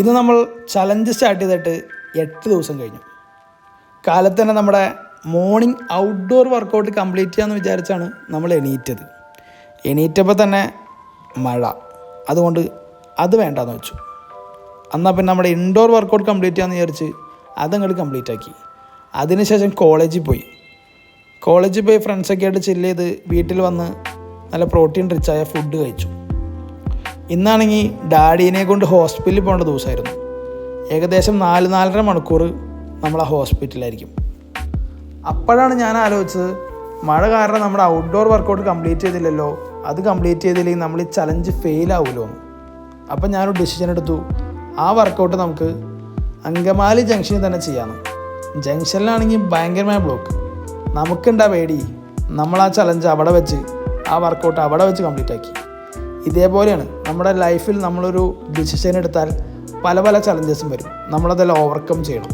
ഇത് നമ്മൾ challenge start ചെയ്തിട്ട് 8 ദിവസം കഴിഞ്ഞു. കാലത്ത് തന്നെ നമ്മുടെ മോർണിംഗ് ഔട്ട്ഡോർ വർക്കൗട്ട് കംപ്ലീറ്റ് ചെയ്യാമെന്ന് വിചാരിച്ചാണ് നമ്മൾ എണീറ്റപ്പോൾ തന്നെ മഴ. അതുകൊണ്ട് അത് വേണ്ടാന്ന് വെച്ചു. എന്നാൽ പിന്നെ നമ്മുടെ ഇൻഡോർ വർക്കൗട്ട് കംപ്ലീറ്റ് ചെയ്യാമെന്ന് വിചാരിച്ച് അതങ്ങോട്ട് കംപ്ലീറ്റ് ആക്കി. അതിനുശേഷം കോളേജിൽ പോയി ഫ്രണ്ട്സൊക്കെ ആയിട്ട് ചില്ല് ചെയ്ത് വീട്ടിൽ വന്ന് നല്ല പ്രോട്ടീൻ റിച്ചായ ഫുഡ് കഴിച്ചു. ഇന്നാണെങ്കിൽ ഡാഡീനെ കൊണ്ട് ഹോസ്പിറ്റലിൽ പോകേണ്ട ദിവസമായിരുന്നു. ഏകദേശം 4-4.5 മണിക്കൂർ നമ്മൾ ആ ഹോസ്പിറ്റലായിരിക്കും. അപ്പോഴാണ് ഞാൻ ആലോചിച്ചത്, മഴ കാരണം നമ്മുടെ ഔട്ട്ഡോർ വർക്കൗട്ട് കംപ്ലീറ്റ് ചെയ്തില്ലല്ലോ, അത് കംപ്ലീറ്റ് ചെയ്തില്ലെങ്കിൽ നമ്മൾ ഈ ചലഞ്ച് ഫെയിലാവുമല്ലോ എന്ന്. അപ്പം ഞാനൊരു ഡിസിഷൻ എടുത്തു, ആ വർക്കൗട്ട് നമുക്ക് അങ്കമാലി ജംഗ്ഷനിൽ തന്നെ ചെയ്യാമെന്ന്. ജംഗ്ഷനിലാണെങ്കിൽ ഭയങ്കരമായ ബ്ലോക്ക്. നമുക്കുണ്ടാ പേടി, നമ്മൾ ആ ചലഞ്ച് ആ വർക്കൗട്ട് അവിടെ വെച്ച് കംപ്ലീറ്റ് ആക്കി. ഇതേപോലെയാണ് നമ്മുടെ ലൈഫിൽ നമ്മളൊരു ഡിസിഷൻ എടുത്താൽ പല ചലഞ്ചസും വരും. നമ്മളതെല്ലാം ഓവർകം ചെയ്യണം.